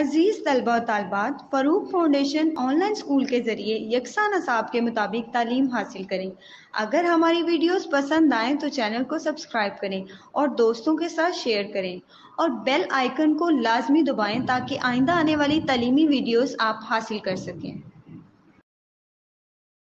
अजीज तलबा और तालबात, Farooq foundation online school के ज़रिए यकसा नसाब के मुताबिक तालीम हासिल करें। अगर हमारी वीडियोस पसंद आएँ तो चैनल को सब्सक्राइब करें और दोस्तों के साथ शेयर करें और बेल आइकन को लाजमी दबाएं ताकि आइंदा आने वाली तालीमी वीडियोस आप हासिल कर सकें।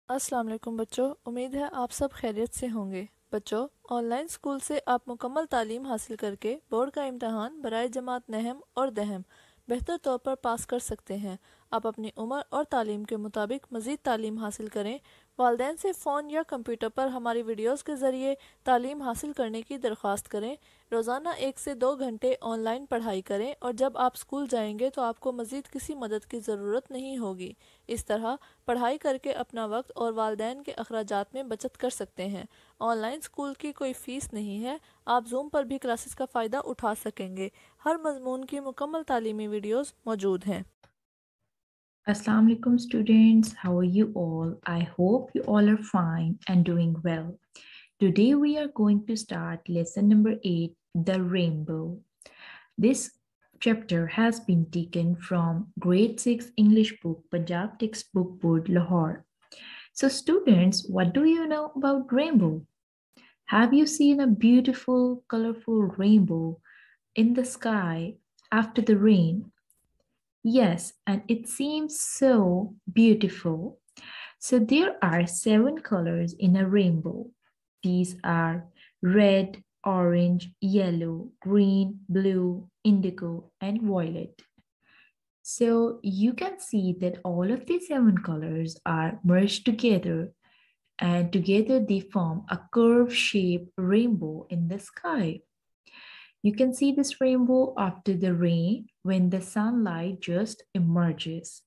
अस्सलाम वालेकुम बच्चों, उम्मीद है आप सब खैरियत से होंगे। बच्चों, ऑनलाइन स्कूल से आप मुकम्मल तालीम हासिल करके बोर्ड का इम्तहान बराए जमात नहम और दहम बेहतर तौर पर पास कर सकते हैं। आप अपनी उम्र और तालीम के मुताबिक मज़ीद तालीम हासिल करें। वालिदैन से फ़ोन या कंप्यूटर पर हमारी वीडियोस के ज़रिए तालीम हासिल करने की दरख्वास्त करें। रोज़ाना 1 से 2 घंटे ऑनलाइन पढ़ाई करें और जब आप स्कूल जाएंगे तो आपको मज़ीद किसी मदद की ज़रूरत नहीं होगी। इस तरह पढ़ाई करके अपना वक्त और वालिदैन के अखराजात में बचत कर सकते हैं। ऑनलाइन स्कूल की कोई फ़ीस नहीं है। आप जूम पर भी क्लासेस का फ़ायदा उठा सकेंगे। हर मज़मून की मुकम्मल तालीमी वीडियोस मौजूद हैं। Assalamu alaikum students, how are you all? I hope you all are fine and doing well. Today we are going to start lesson number 8, the rainbow. This chapter has been taken from grade 6 English book, Punjab textbook board, Lahore. So students, what do you know about rainbow? Have you seen a beautiful, colorful rainbow in the sky after the rain? Yes, and it seems so beautiful. So there are 7 colors in a rainbow. These are red, orange, yellow, green, blue, indigo, and violet. So you can see that all of these 7 colors are merged together, and together they form a curve-shaped rainbow in the sky. You can see this rainbow after the rain when the sunlight just emerges.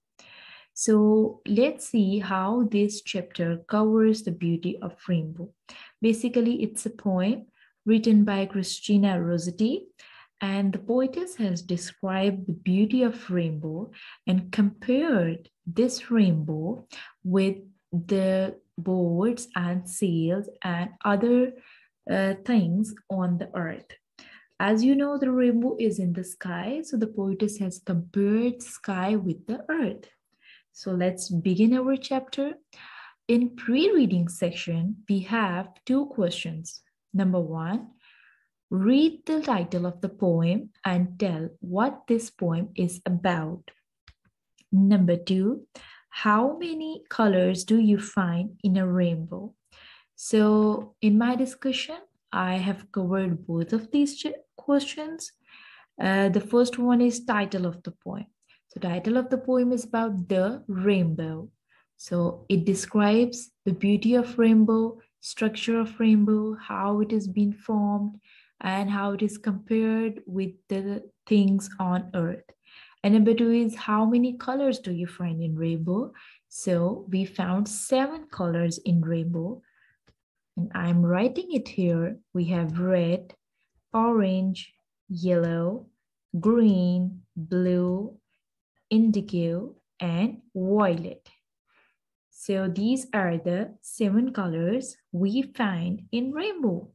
So let's see how this chapter covers the beauty of rainbow. Basically, it's a poem written by Christina Rossetti, and the poetess has described the beauty of rainbow and compared this rainbow with the boards and sails and other things on the earth. As you know, the rainbow is in the sky, so the poetess has compared sky with the earth. So let's begin our chapter. In pre-reading section, we have 2 questions. Number 1, read the title of the poem and tell what this poem is about. Number 2, how many colors do you find in a rainbow? So in my discussion, I have covered both of these questions. The first one is title of the poem. So title of the poem is about the rainbow. So it describes the beauty of rainbow, structure of rainbow, how it has been formed, and how it is compared with the things on earth. And number 2 is how many colors do you find in rainbow? So we found 7 colors in rainbow. And I'm writing it here. We have red, orange, yellow, green, blue, indigo, and violet. So these are the 7 colors we find in rainbow.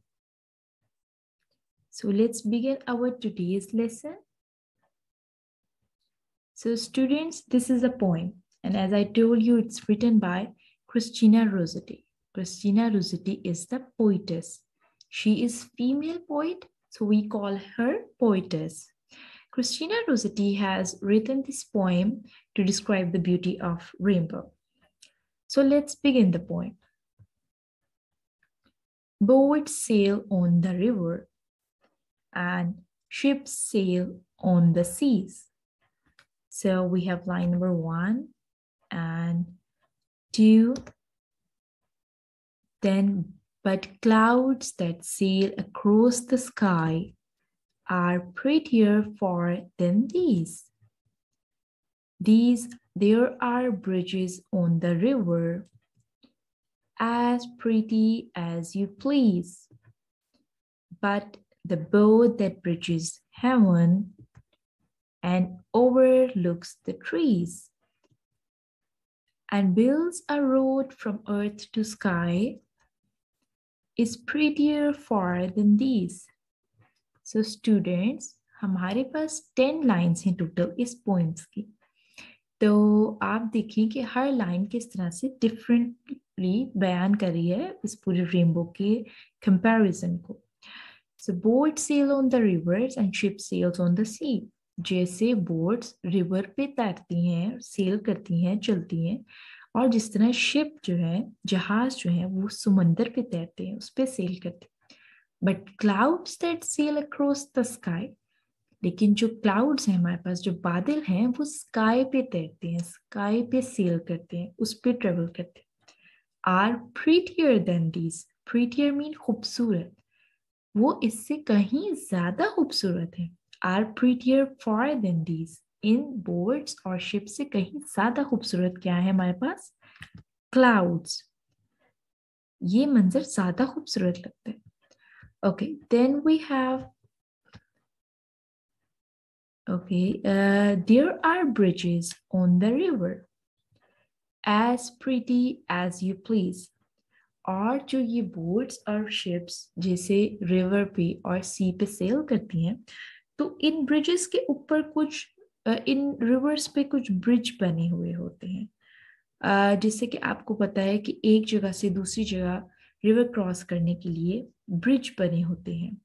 So let's begin our today's lesson. So students, this is a poem. And as I told you, it's written by Christina Rossetti. Christina Rossetti is the poetess. She is female poet, so we call her poetess. Christina Rossetti has written this poem to describe the beauty of rainbow. So let's begin the poem. Boats sail on the river and ships sail on the seas. So we have line number 1 and 2. Then, but clouds that sail across the sky are prettier far than these. There are bridges on the river, as pretty as you please. But the boat that bridges heaven and overlooks the trees and builds a road from earth to sky is prettier far than these. So students, हमारे पास 10 lines हैं total इस poems की। तो आप देखिए कि हर line किस तरह से डिफरेंटली बयान कर रही है इस पूरे रेनबो के कंपैरिजन को। So boats sail on the rivers and ships sails on the sea. जैसे बोट्स रिवर पे तैरती हैं, सेल करती हैं, चलती हैं, और जिस तरह शिप जो है, जहाज जो है, वो समंदर पे तैरते हैं, उस पे सेल करते हैं। But clouds that sail across the sky, लेकिन जो क्लाउड्स हैं हमारे पास, जो बादल हैं, वो स्काई पे तैरते हैं, स्काई पे सेल करते हैं, उस पे ट्रेवल करते हैं। Are prettier than these, prettier mean खूबसूरत, वो इससे कहीं ज्यादा खूबसूरत है। Are prettier for than these, in boards और शिप से कहीं ज्यादा खूबसूरत क्या है हमारे पास? क्लाउड्स। ये मंजर ज्यादा खूबसूरत लगता है। Okay, then we have there are bridges on the river as pretty as you please. और जो ये बोट्स और शिप्स जैसे रिवर पे और सी पे सेल करती हैं, तो इन ब्रिजेस के ऊपर कुछ इन रिवर्स पे कुछ ब्रिज बने हुए होते हैं, जिससे कि आपको पता है कि एक जगह से दूसरी जगह रिवर क्रॉस करने के लिए ब्रिज बने होते हैं।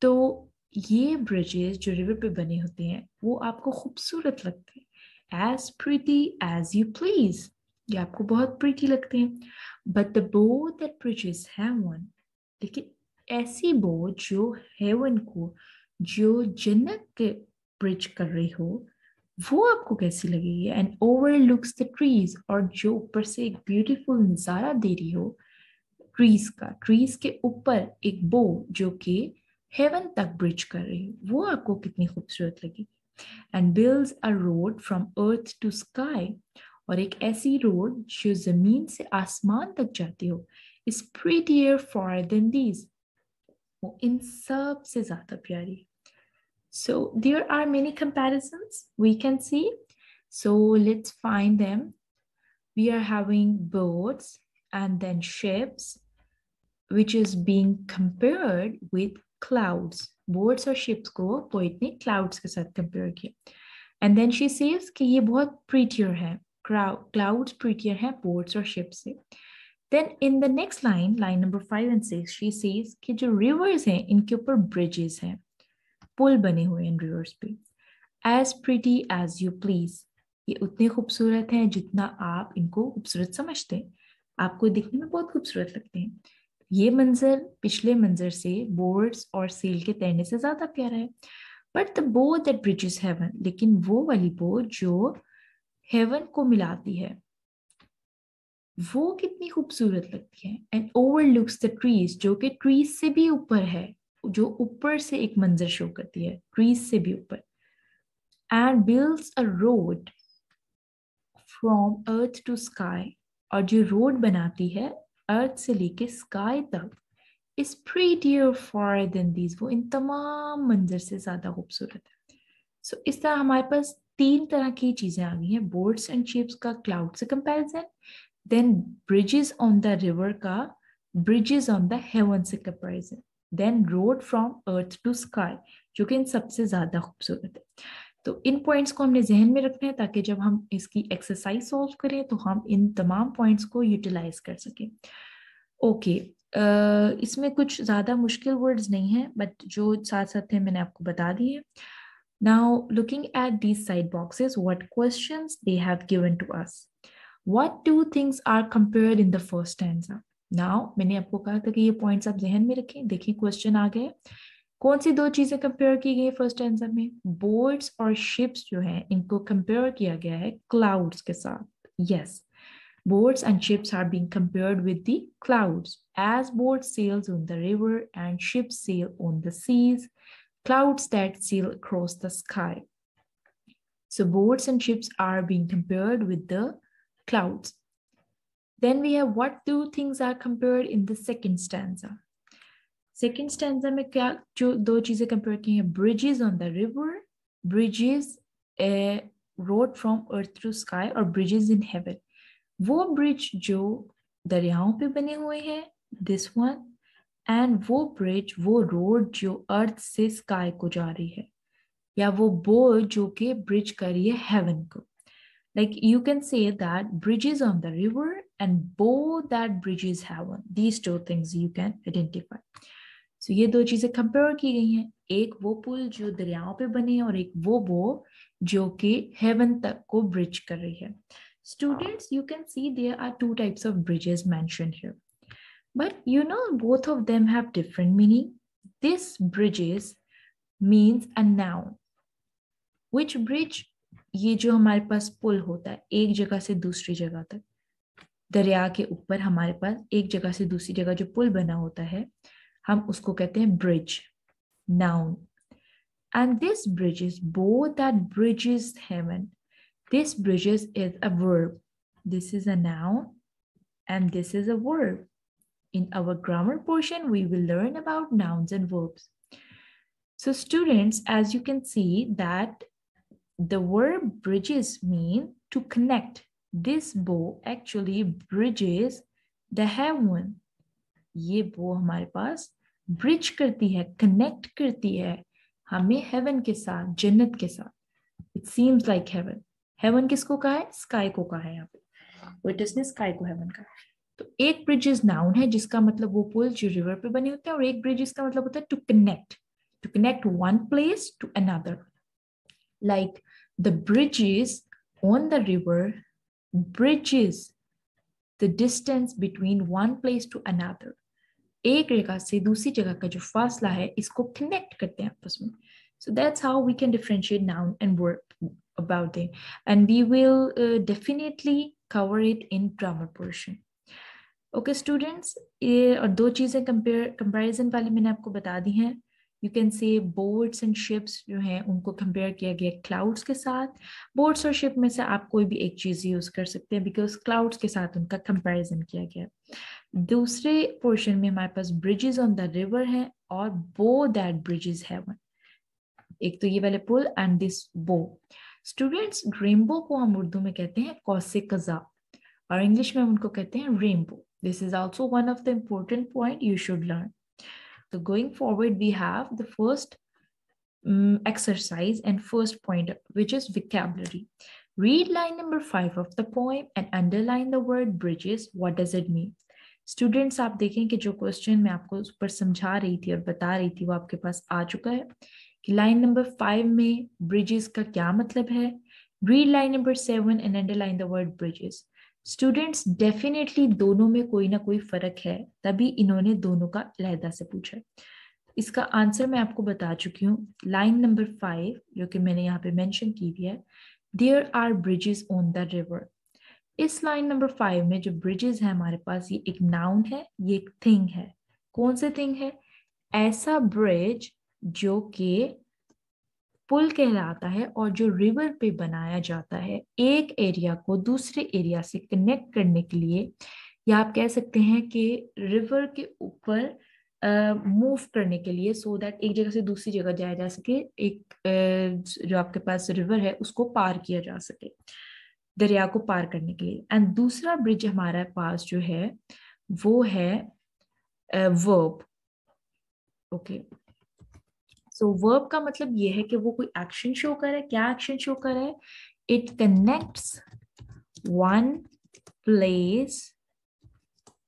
तो ये ब्रिजेस जो रिवर पे बने होते हैं वो आपको खूबसूरत लगते हैं। As pretty as you please, ये आपको बहुत प्रीटी लगते हैं। But the boat that bridges heaven, लेकिन ऐसी बोट जो हेवन को, जो जन्नत के ब्रिज कर रही हो, वो आपको कैसी लगेगी? एंड ओवरलुक्स द ट्रीज, और जो ऊपर से एक ब्यूटीफुल नजारा दे रही हो ट्रीज का, ट्रीज के ऊपर एक बो जो कि हेवन तक ब्रिज कर रही हो, वो आपको कितनी खूबसूरत लगेगी। And builds a road from earth to sky, और एक ऐसी रोड जो जमीन से आसमान तक जाती हो, is prettier for than these, वो इन सब से ज्यादा प्यारी। So there are many comparisons we can see. So let's find them. We are having boats and then ships, which is being compared with clouds. Boats और ships को poet ने clouds के साथ compare किया. And then she says कि ये बहुत prettier है, clouds prettier है boats और ships से. Then in the next line, line number 5 and 6, she says कि जो rivers हैं इनके ऊपर bridges हैं, पुल बने हुए हैं रिवर्स पे। As pretty as you please, ये उतने खूबसूरत हैं जितना आप इनको खूबसूरत समझते हैं, आपको दिखने में बहुत खूबसूरत लगते हैं। ये मंजर पिछले मंजर से बोर्ड्स और सेल के तैरने से ज्यादा प्यारा है। But the boat that bridges heaven, लेकिन वो वाली बोट जो हेवन को मिलाती है, वो कितनी खूबसूरत लगती है। एंड ओवरलुक्स द ट्रीज, जो कि ट्रीज से भी ऊपर है, जो ऊपर से एक मंजर शो करती है, ट्रीज से भी ऊपर। And builds a road from earth to sky, और जो रोड बनाती है अर्थ से लेके स्काई तक, is prettier for than these, वो इन तमाम मंजर से ज्यादा खूबसूरत है। सो इस तरह हमारे पास 3 तरह की चीजें आ गई हैं। बोट्स एंड शिप्स का क्लाउड से comparison, then bridges on the river का ब्रिजेस ऑन द हेवन से comparison, then road from earth to sky, जो कि इन सबसे ज्यादा खूबसूरत है। तो इन पॉइंट्स को हमने जहन में रखना है ताकि जब हम इसकी एक्सरसाइज सॉल्व करें तो हम इन तमाम पॉइंट्स को यूटिलाइज कर सकें। ओके, इसमें कुछ ज्यादा मुश्किल वर्ड्स नहीं है, बट जो साथ साथ थे मैंने आपको बता दिए। Now looking at these side boxes, what questions they have given to us. What two things are compared in the first stanza. Now मैंने आपको कहा था कि ये पॉइंट्स आप जहन में रखें। देखिए क्वेश्चन आ गए, कौन सी 2 चीजें कंपेयर की गई फर्स्ट आंसर में? बोर्ड्स और शिप्स जो है इनको कंपेयर किया गया है क्लाउड्स के साथ। Yes, boats and ships are being compared with the clouds. As boats sails on the river and ships sail on the seas, clouds that sail across the sky. So boats and ships are being compared with the clouds. Then we have what 2 things are compared in the second stanza. Second stanza में क्या जो 2 चीजें compare की हैं? Bridges on the river, bridges a road from earth to sky, और bridges in heaven. वो bridge जो दरियाओं पे बने हुए हैं, दिस वन, एंड वो ब्रिज, वो रोड जो अर्थ से स्काई को जा रही है, या वो बो जो कि ब्रिज कर रही है हेवन को. Like you can say that bridges on the river and bow that bridges heaven. These two things you can identify. So ये दो चीजें कंपेयर की गई हैं. एक वो पुल जो दरियाओं पे बने हैं और एक वो बो जो कि हेवन तक को ब्रिज कर रही है. Students, you can see there are two types of bridges mentioned here. But you know both of them have different meaning. This bridges means a noun. Which bridge? ये जो हमारे पास पुल होता है एक जगह से दूसरी जगह तक, दरिया के ऊपर हमारे पास एक जगह से दूसरी जगह जो पुल बना होता है हम उसको कहते हैं bridge, noun. And this bridges, both that bridges heaven, this bridges is a verb. This is a noun and this is a verb. In our grammar portion we will learn about nouns and verbs. So students, as you can see that the verb bridges mean to connect. This bow actually bridges the heaven. ये bow हमारे पास bridge करती है, connect करती है हमें heaven के साथ, जन्नत के साथ. It seems like heaven. Heaven किसको कहा है? Sky को कहा है यहाँ पे. Witness ने sky को heaven कहा. तो एक bridges noun है जिसका मतलब वो पुल जो river पे बने होते हैं, और एक bridges का मतलब होता है to connect one place to another. Like the bridges on the river bridges the distance between one place to another. एक जगह से दूसरी जगह का जो फासला है इसको connect करते हैं आपस में. So that's how we can differentiate noun and verb about it, and we will definitely cover it in grammar portion. Okay students, ये और दो चीजें comparison वाली मैंने आपको बता दी हैं. You can say boats and ships जो हैं उनको compare किया गया clouds के साथ. Boats और ship में से आप कोई भी एक चीज यूज कर सकते हैं because clouds के साथ उनका comparison किया गया. दूसरे portion में हमारे पास bridges on the river है और bow that bridges heaven. एक तो ये वाले पुल and this bow. Students, rainbow को हम उर्दू में कहते हैं कौसे कज़ा और इंग्लिश में हम उनको कहते हैं rainbow. This is also one of the important point you should learn. So going forward, we have the first exercise and first point, which is vocabulary. Read line number 5 of the poem and underline the word bridges. What does it mean? Students, आप देखें कि जो question मैं आपको उस पर समझा रही थी और बता रही थी वो आपके पास आ चुका है कि लाइन नंबर 5 में bridges का क्या मतलब है. Read line number 7 and underline the word bridges. Students, definitely दोनों में कोई ना कोई फर्क है, तभी इन्होंने दोनों का अलहदा से पूछा. इसका आंसर मैं आपको बता चुकी हूँ. लाइन नंबर 5 जो कि मैंने यहाँ पे मेंशन की हुई है, there are bridges on the river. इस लाइन नंबर 5 में जो ब्रिजेस है हमारे पास, ये एक नाउन है, ये एक थिंग है. कौन से थिंग है? ऐसा ब्रिज जो कि पुल कहलाता है और जो रिवर पे बनाया जाता है एक एरिया को दूसरे एरिया से कनेक्ट करने के लिए, या आप कह सकते हैं कि रिवर के ऊपर मूव करने के लिए, सो दैट एक जगह से दूसरी जगह जाया जा सके. एक जो आपके पास रिवर है उसको पार किया जा सके, दरिया को पार करने के लिए. एंड दूसरा ब्रिज हमारे पास जो है वो है वर्ब. ओके, सो वर्ब का मतलब ये है कि वो कोई एक्शन शो कर रहा है. क्या एक्शन शो कर रहा है? It connects one place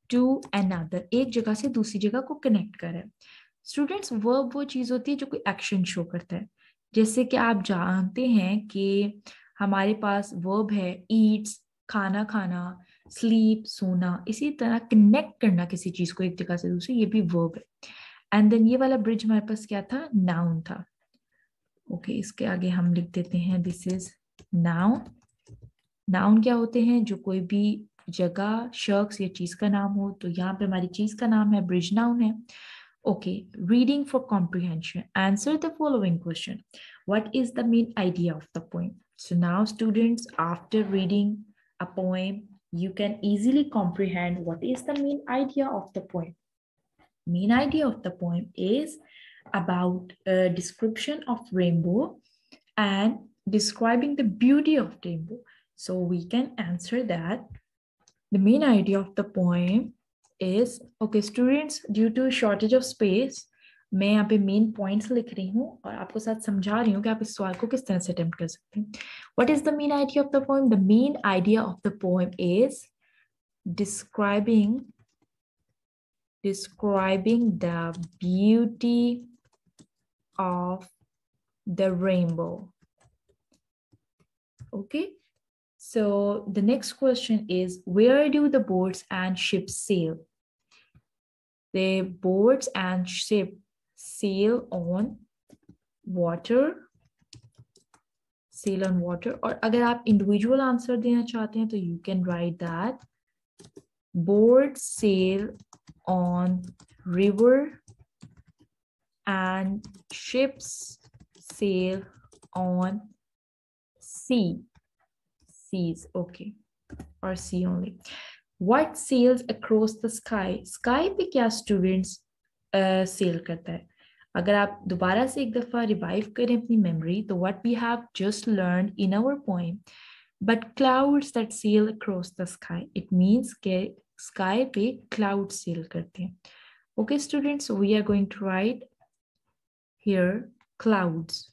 to another. एक जगह से दूसरी जगह को कनेक्ट कर रहा है. स्टूडेंट्स, वर्ब वो चीज होती है जो कोई एक्शन शो करता है. जैसे कि आप जानते हैं कि हमारे पास वर्ब है ईट्स, खाना खाना, स्लीप, सोना. इसी तरह कनेक्ट करना किसी चीज को एक जगह से दूसरी, ये भी वर्ब है. एंड देन ये वाला ब्रिज हमारे पास क्या था? नाउन था. ओके, इसके आगे हम लिख देते हैं दिस इज नाउन. नाउन क्या होते हैं? जो कोई भी जगह, शख्स या चीज का नाम हो. तो यहाँ पे हमारी चीज का नाम है, ब्रिज नाउन है. Okay, reading for comprehension. Answer the following question. What is the main idea of the poem? So now students, after reading a poem you can easily comprehend what is the main idea of the poem. Main idea of the poem is about a description of rainbow and describing the beauty of rainbow. So we can answer that. The main idea of the poem is, okay students, due to shortage of space, मैं यहाँ पे main points लिख रही हूँ और आपको साथ समझा रही हूँ कि आप इस सवाल को किस तरह से अटेम्प्ट कर सकते हैं. What is the main idea of the poem? The main idea of the poem is describing the beauty of the rainbow. Okay. So the next question is, where do the boats and ships sail? The boats and ships sail on water. Sail on water. और अगर आप individual answer देना चाहते हैं तो you can write that boats sail on river and ships sail on sea. Seas, okay, or sea only. What sails across the sky? Sky पे क्या students sail करता है? अगर आप दोबारा से एक दफा रिवाइव करें अपनी मेमोरी तो what we have just learned in our poem, but clouds that sail across the sky, it means के sky पे clouds sail करते हैं. Okay students, so we are going to write here clouds.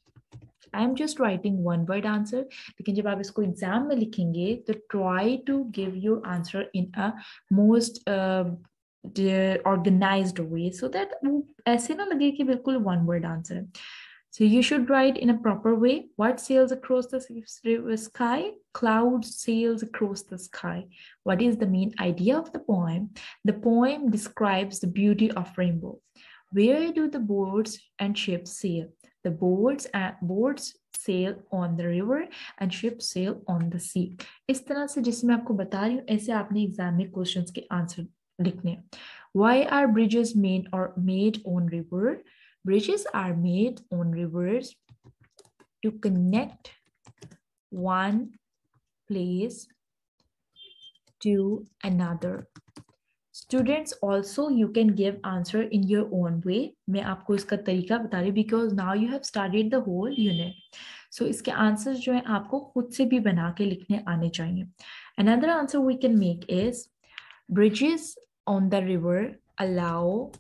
I am just writing one word answer, लेकिन जब आप इसको exam में लिखेंगे तो try to give your answer in a most organized way so that ऐसे ना लगे कि बिल्कुल one word answer है. So you should write in a proper way. What sails across the sky? Clouds sails across the sky. What is the main idea of the poem? The poem describes the beauty of rainbow. Where do the boats and ships sail? The boats sail on the river and ships sail on the sea. इस तरह से जिसमें मैं आपको बता रही हूँ ऐसे आपने एग्जाम में क्वेश्चंस के आंसर लिखने. Why are bridges made on river? Bridges are made on rivers to connect one place to another. Students, also you can give answer in your own way. मैं आपको इसका तरीका बता रही because now you have studied the whole unit. So इसके answers जो है आपको खुद से भी बना के लिखने आने चाहिए. Another answer we can make is bridges on the river allow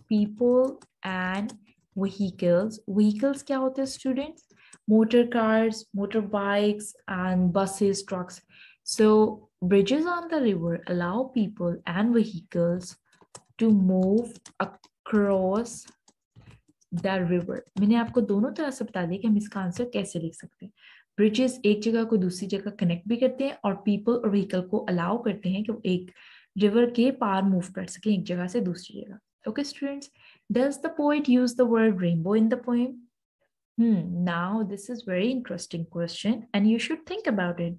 people and vehicles. Vehicles क्या होते हैं students? Motor cars, motorbikes and buses, trucks. So bridges on the river allow people and vehicles to move across the river. मैंने आपको दोनों तरह से बता दिया कि हम इसका आंसर कैसे लिख सकते हैं. Bridges एक जगह को दूसरी जगह कनेक्ट भी करते हैं और people और vehicle को अलाउ करते हैं कि वो एक river के पार मूव कर सके एक जगह से दूसरी जगह. Okay students, does the poet use the word rainbow in the poem? Now this is very interesting question and you should think about it.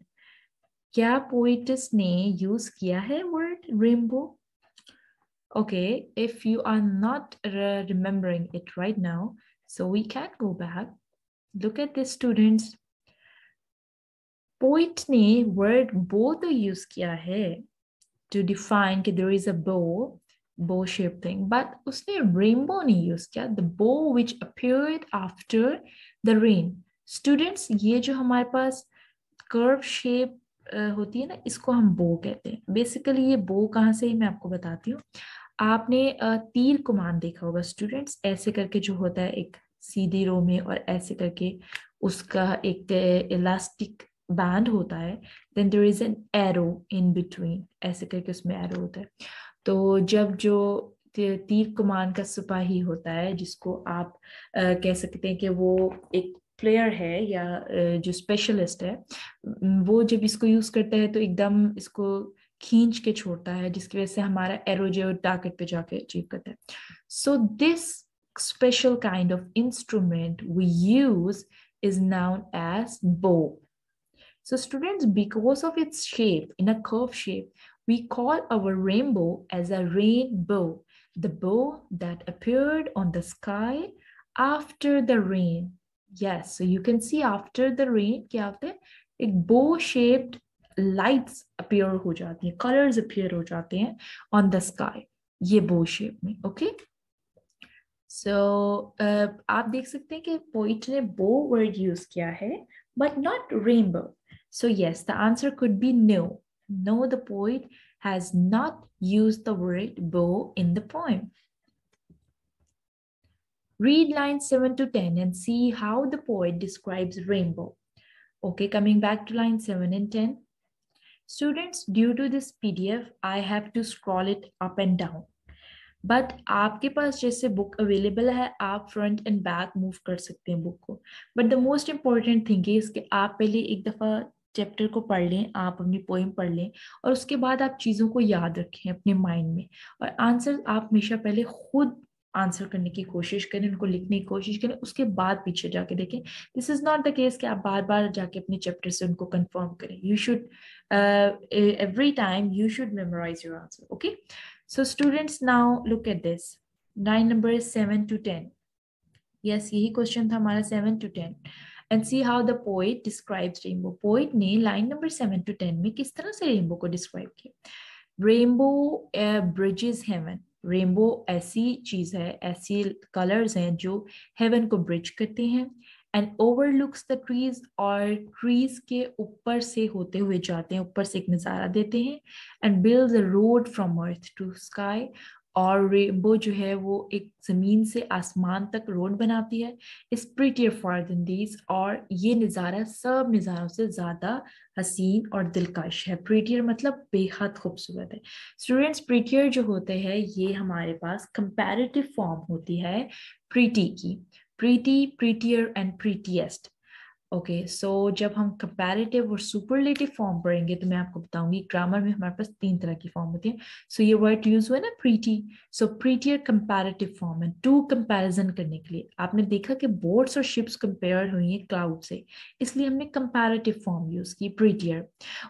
क्या poetess ने use किया है word rainbow? Okay, if you are not remembering it right now, so we can go back. Look at this students. Poet ने word bow तो use किया है to define that there is a bow shaped thing, but उसने rainbow नहीं use किया, the bow which appeared after the rain. Students, ये जो हमारे पास curve shape होती है ना, इसको हम bow कहते हैं. Basically ये bow कहाँ से ही मैं आपको बताती हूँ. आपने तीर कमान देखा होगा students, ऐसे करके जो होता है एक सीधी रो में और ऐसे करके उसका एक elastic band होता है, then there is an arrow in between, ऐसे करके उसमें arrow होता है. तो जब जो तीर कमान का सिपाही होता है जिसको आप कह सकते हैं कि वो एक प्लेयर है या जो स्पेशलिस्ट है, वो जब इसको यूज करता है तो एकदम इसको खींच के छोड़ता है जिसकी वजह से हमारा एरो जो टारगेट पे जाके अचीव करता है. So this special kind of instrument we use is known as bow. So students, because of its shape, in a curved shape, we call our rainbow as a rainbow, the bow that appeared on the sky after the rain. Yes, so you can see after the rain, क्या होता है? एक bow shaped lights appear हो जाती हैं, colors appear हो जाते हैं on the sky, ये bow shape में, okay? So आप देख सकते हैं कि poet ने bow word use किया है, but not rainbow. So yes, the answer could be no. No, the poet has not used the word bow in the poem. Read lines 7 to 10 and see how the poet describes rainbow. Okay, coming back to line 7 and 10. Students, due to this PDF, I have to scroll it up and down. But आपके पास जैसे book available है, आप front end back move कर सकते हैं book को. But the most important thing is कि आप पहले एक दफ़ा चैप्टर को पढ़ लें, आप अपनी पोएम पढ़ लें, और उसके बाद आप चीज़ों को याद रखें अपने माइंड में, और आंसर आप हमेशा पहले खुद आंसर करने की कोशिश करें, उनको लिखने की कोशिश करें, उसके बाद पीछे जाके देखें. This is not the case कि आप बार बार जाके अपने चैप्टर से उनको कंफर्म करें. You should every time you should memorize your answer. Okay, so students, now look at this. Line number 7 to 10. Yes, यही क्वेश्चन था हमारा 7 to 10. And see how the poet describes rainbow. Poet ने line number 7 to 10 में किस तरह से rainbow को describe किया. Rainbow bridges heaven. Rainbow ऐसी चीज है, ऐसी colors हैं जो heaven को bridge करते हैं. And overlooks the trees, और trees के ऊपर से होते हुए जाते हैं, ऊपर से एक नज़ारा देते हैं. And builds a road from earth to sky, और रेनबो जो है वो एक जमीन से आसमान तक रोड बनाती है. Is prettier far than these, और ये नज़ारा सब नज़ारों से ज़्यादा हसीन और दिलकश है. prettier मतलब बेहद खूबसूरत है. स्टूडेंट्स, prettier जो होते हैं ये हमारे पास कंपैरेटिव फॉर्म होती है pretty की. pretty, prettier and prettiest. Okay, so जब हम कंपैरेटिव और सुपरलेटिव फॉर्म पढ़ेंगे तो मैं आपको बताऊंगी. ग्रामर में हमारे पास 3 तरह की फॉर्म होती है. सो ये वर्ड यूज हुआ है ना प्रीटी, सो प्रीटियर कंपैरेटिव फॉर्म है टू कंपैरिजन करने के लिए. आपने देखा कि बोट्स और शिप्स कंपेयर हुई हैं क्लाउड से, इसलिए हमने कंपैरेटिव फॉर्म यूज की प्रीटियर.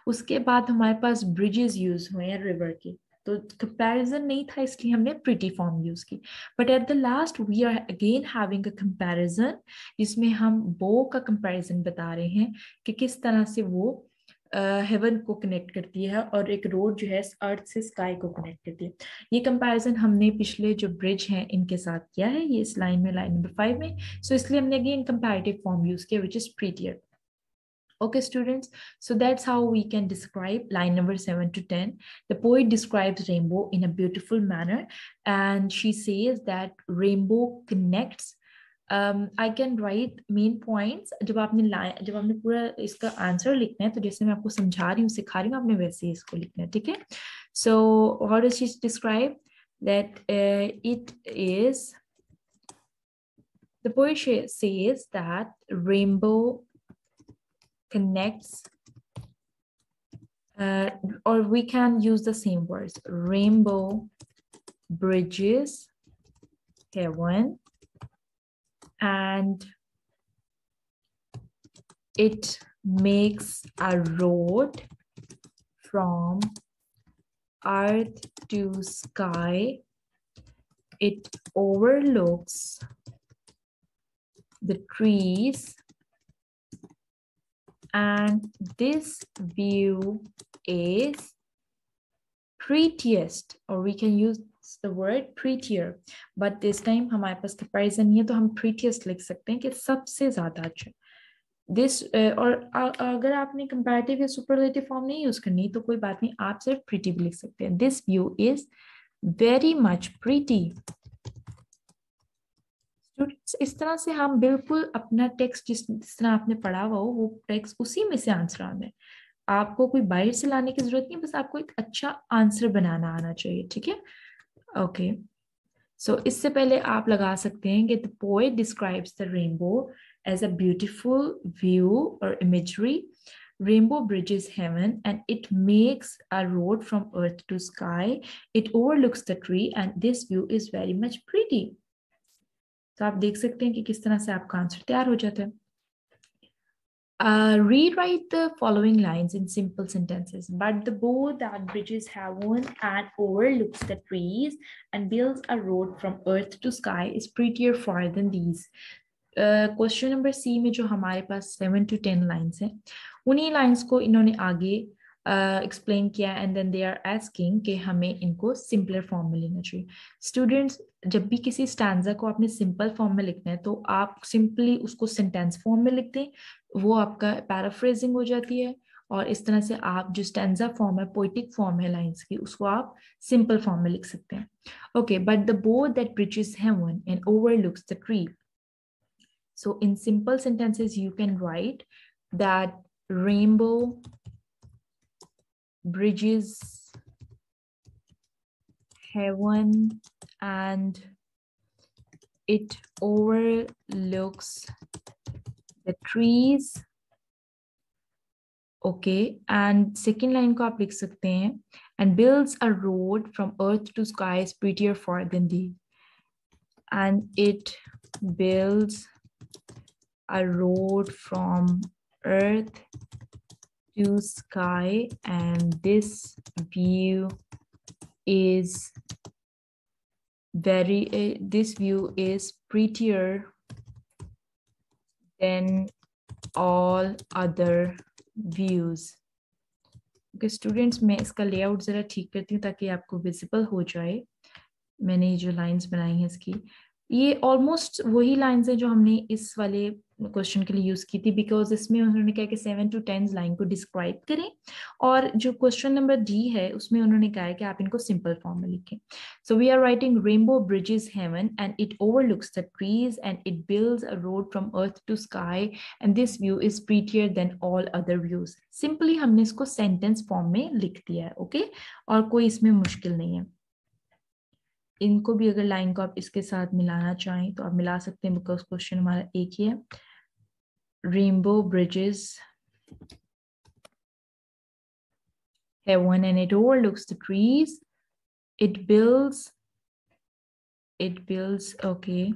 उसके बाद हमारे पास ब्रिजेस यूज हुए हैं रिवर की, तो कंपैरिजन नहीं था इसलिए हमने प्रीटी फॉर्म यूज की. But at the last we are again having a comparison, जिसमें हम बो का कंपैरिजन बता रहे हैं कि किस तरह से वो हेवन को कनेक्ट करती है और एक रोड जो है अर्थ से स्काई को कनेक्ट करती है. ये कंपैरिजन हमने पिछले जो ब्रिज हैं इनके साथ किया है, ये इस लाइन में, लाइन नंबर 5 में. सो इसलिए हमने अगेन कंपैरेटिव फॉर्म यूज किया which is prettier. Okay, students, so that's how we can describe line number 7 to 10. The poet describes rainbow in a beautiful manner, and she says that rainbow connects. I can write main points. जब आपने पूरा इसका answer लिखना है, तो जैसे मैं आपको समझा रही हूँ, सिखा रही हूँ, आपने वैसे ही इसको लिखना है, ठीक है. So how does she describe that? It is, the poet says that rainbow connects, or we can use the same words. Rainbow bridges heaven, and it makes a road from earth to sky. It overlooks the trees, and this view is prettiest, or we can use the word prettier, but this time हमारे पास comparison नहीं है, तो हम prettiest लिख सकते हैं कि सबसे ज्यादा अच्छा. This और अगर आपने comparative या superlative form नहीं यूज करनी तो कोई बात नहीं, आप सिर्फ pretty भी लिख सकते हैं. This view is very much pretty. Students, इस तरह से हम बिल्कुल अपना टेक्स्ट जिस तरह आपने पढ़ा हुआ हो वो टेक्स्ट उसी में से आंसर आना है. आपको कोई बाहर से लाने की जरूरत नहीं, बस आपको एक अच्छा आंसर बनाना आना चाहिए, ठीक है. ओके, सो इससे पहले आप लगा सकते हैं कि the poet describes the rainbow as a beautiful view और imagery. Rainbow bridges heaven, and it makes a road from earth to sky. It overlooks the tree, and this view is very much pretty. तो आप देख सकते हैं कि किस तरह से आपका आंसर तैयार हो जाता है. Rewrite the following lines in simple sentences. But the boat that bridges heaven and overlooks the trees and builds a road from earth to sky is prettier far than these. Question number C में जो हमारे पास 7 to 10 lines हैं, उन्हीं lines को इन्होंने आगे explain किया, and then they are asking कि हमें इनको सिंपलर फॉर्म में लेना चाहिए. स्टूडेंट्स, जब भी किसी स्टैंजा को आपने सिंपल फॉर्म में लिखना है तो आप सिंपली उसको सेंटेंस फॉर्म में लिख दें, वो आपका पैराफ्रेजिंग हो जाती है और इस तरह से आप जो स्टैंजा फॉर्म है, पोइटिक फॉर्म है लाइंस की, उसको आप सिंपल फॉर्म में लिख सकते हैं. Okay, but the boat that bridges heaven and overlooks the tree. So in simple sentences you can write that rainbow bridges heaven and it overlooks the trees. Okay, and second line को आप लिख सकते हैं and builds a road from earth to sky is prettier far than thee. And it builds a road from earth to sky and this view is prettier than all other views. Okay, students, मैं इसका layout जरा ठीक करती हूँ ताकि आपको visible हो जाए. मैंने ये जो लाइंस बनाई हैं इसकी, ये ऑलमोस्ट वही लाइंस हैं जो हमने इस वाले क्वेश्चन के लिए यूज की थी, बिकॉज इसमें उन्होंने कहा कि 7 to 10 लाइन को डिस्क्राइब करें, और जो क्वेश्चन नंबर डी है उसमें उन्होंने कहा है कि आप इनको सिंपल फॉर्म में लिखें. So we are writing rainbow bridges heaven and it overlooks the trees and it builds a road from earth to sky and this view is prettier than all other views. Simply हमने इसको sentence form में लिख दिया है. Okay, और कोई इसमें मुश्किल नहीं है. इनको भी अगर लाइन को आप इसके साथ मिलाना चाहें तो आप मिला सकते हैं, बिकॉज क्वेश्चन हमारा एक ही है. Rainbow bridges heaven and it overlooks the trees. It builds, okay.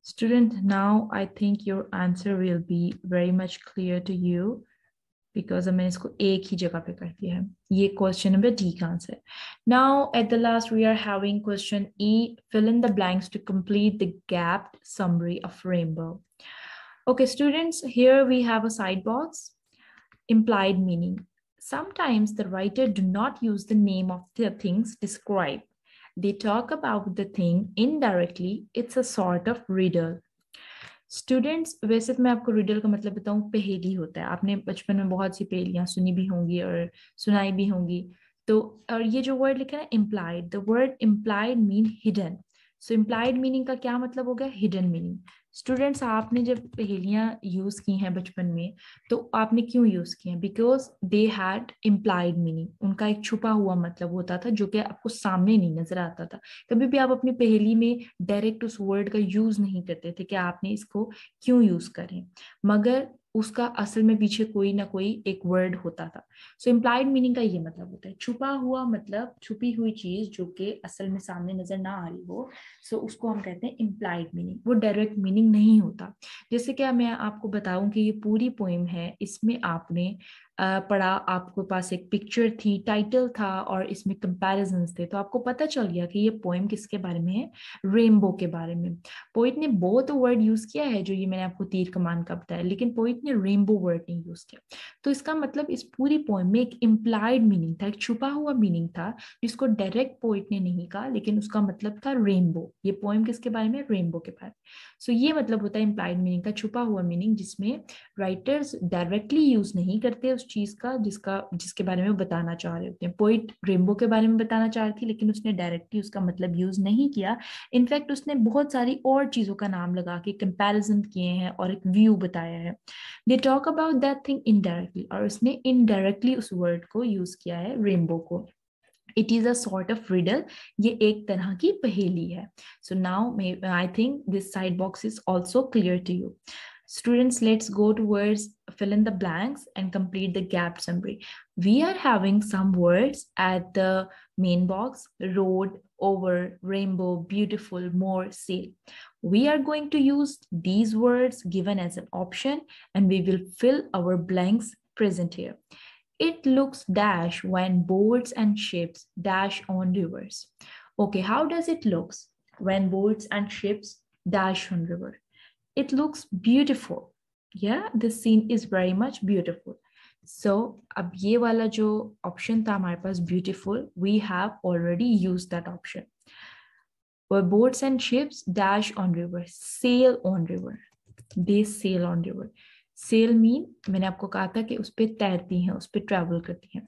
Student, now I think your answer will be very much clear to you, because मैंने इसको एक ही जगह पे कर दिया है. ये क्वेश्चन नंबर डी का answer. Now at the last we are having question E. Fill in the blanks to complete the gapped summary of rainbow. Okay, students, here we have a side box. Implied meaning. Sometimes the writer do not use the name of the things described. They talk about the thing indirectly. It's a sort of riddle. Students, वैसे तो मैं आपको riddle का मतलब बताऊं, पहेली होता है. आपने बचपन में बहुत सी पहेलियां सुनी भी होंगी और सुनाई भी होंगी. तो और ये जो वर्ड लिखा है implied, the word implied mean hidden. So implied meaning का क्या मतलब हो गया? Hidden meaning. स्टूडेंट्स, आपने जब पहेलियां यूज की हैं बचपन में, तो आपने क्यों यूज की हैं? Because they had implied meaning. उनका एक छुपा हुआ मतलब होता था जो कि आपको सामने नहीं नजर आता था. कभी भी आप अपनी पहेली में डायरेक्ट उस वर्ड का यूज नहीं करते थे कि आपने इसको क्यों यूज करें, मगर उसका असल में पीछे कोई ना कोई एक वर्ड होता था. सो इम्प्लाइड मीनिंग का ये मतलब होता है छुपा हुआ मतलब, छुपी हुई चीज जो कि असल में सामने नजर ना आ रही हो. सो उसको हम कहते हैं इम्प्लाइड मीनिंग. वो डायरेक्ट मीनिंग नहीं होता. जैसे कि मैं आपको बताऊं कि ये पूरी पोएम है, इसमें आपने पढ़ा, आपके पास एक पिक्चर थी, टाइटल था और इसमें कंपैरिजंस थे, तो आपको पता चल गया कि ये पोएम किसके बारे में है? रेनबो के बारे में. पोइट ने बोथ वर्ड यूज किया है, जो ये मैंने आपको तीर कमान का बताया, लेकिन पोइट ने रेनबो वर्ड नहीं यूज किया. तो इसका मतलब इस पूरी पोएम में एक इम्प्लाइड मीनिंग था, एक छुपा हुआ मीनिंग था, जिसको डायरेक्ट पोइट ने नहीं कहा, लेकिन उसका मतलब था रेनबो. ये पोएम किसके बारे में? रेनबो के बारे में. सो ये मतलब होता है इम्प्लाइड मीनिंग का, छुपा हुआ मीनिंग, जिसमें राइटर्स डायरेक्टली यूज नहीं करते उस चीज का जिसके बारे में वो बताना चाह रहे होते हैं. पोइट रेनबो के बारे में बताना चाह रही थी, लेकिन उसने डायरेक्टली उसका मतलब यूज नहीं किया. इनफैक्ट उसने बहुत सारी और चीजों का नाम लगा के कंपैरिजन किए हैं और एक व्यू बताया है. They talk about that thing indirectly, और उसने इनडायरेक्टली उस वर्ड को यूज किया है, रेनबो को. It is a sort of riddle. ये एक तरह की पहेली है. So now I think this side box is also clear to you. Students, let's go towards fill in the blanks and complete the gap summary. We are having some words at the main box: road, over, rainbow, beautiful, more, sail. We are going to use these words given as an option, and we will fill our blanks present here. It looks dash when boats and ships dash on rivers. Okay, how does it look when boats and ships dash on river? It looks beautiful. Yeah, the scene is very much beautiful. So, अब ये वाला जो option था हमारे पास beautiful, we have already used that option. Where boats and ships dash on river, sail on river. They sail on river. Sail mean मैंने आपको कहा था कि उस पे तैरती हैं, उस पे ट्रैवल करती हैं.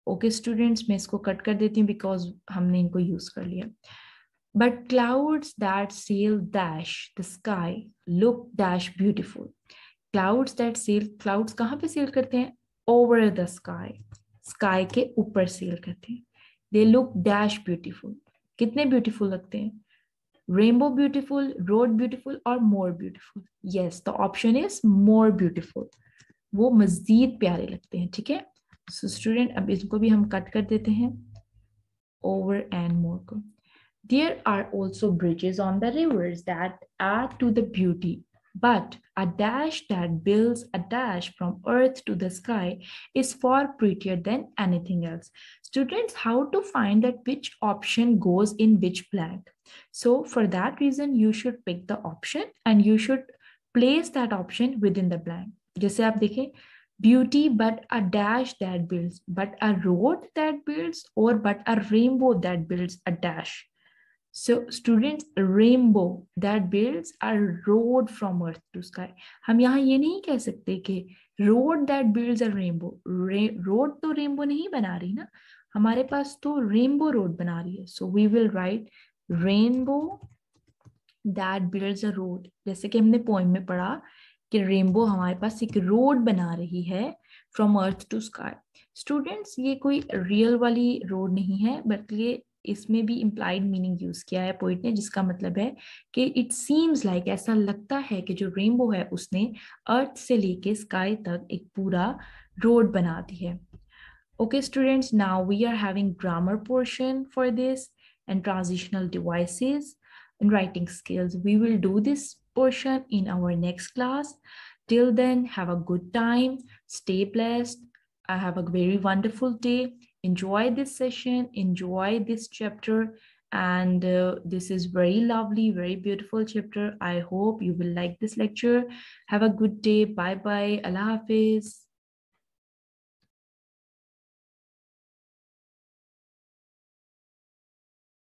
ओके स्टूडेंट्स, मैं इसको कट कर देती हूँ बिकॉज हमने इनको यूज कर लिया. But clouds that sail dash the sky look dash beautiful. Clouds that sail, clouds कहाँ पे sail करते हैं? Over the sky. Sky के ऊपर sail करते हैं. They look dash beautiful. कितने beautiful लगते हैं? Rainbow beautiful, road beautiful or more beautiful? Yes, the option is more beautiful. वो मज़ीद प्यारे लगते हैं. ठीक है? So student, अब इसको भी हम कट कर देते हैं. Over and more को. There are also bridges on the rivers that add to the beauty, but a dash that builds a dash from earth to the sky is far prettier than anything else. Students, how to find that which option goes in which blank? So for that reason, you should pick the option and you should place that option within the blank. जैसे आप देखें, beauty but a dash that builds, but a road that builds, or but a rainbow that builds a dash. So students, rainbow that builds a road from earth to sky. हम यहाँ ये नहीं कह सकते कि road that builds a rainbow. Road तो rainbow नहीं बना रही ना, हमारे पास तो rainbow road बना रही है. So we will write rainbow that builds a road. जैसे कि हमने poem में पढ़ा कि rainbow हमारे पास एक road बना रही है from earth to sky. Students, ये कोई real वाली road नहीं है, बल्कि इसमें भी implied meaning यूज किया है पोइट ने, जिसका मतलब है कि it seems like, ऐसा लगता है कि जो रेनबो है उसने अर्थ से लेके स्काई तक एक पूरा रोड बना दी है. Okay students, now we are having grammar portion for this and transitional devices and writing skills. We will do this portion in our next class. Till then, have a good time, stay blessed, have a very wonderful day. Enjoy this session, enjoy this chapter, and this is very lovely, very beautiful chapter. I hope you will like this lecture. Have a good day. Bye bye. Allah Hafiz.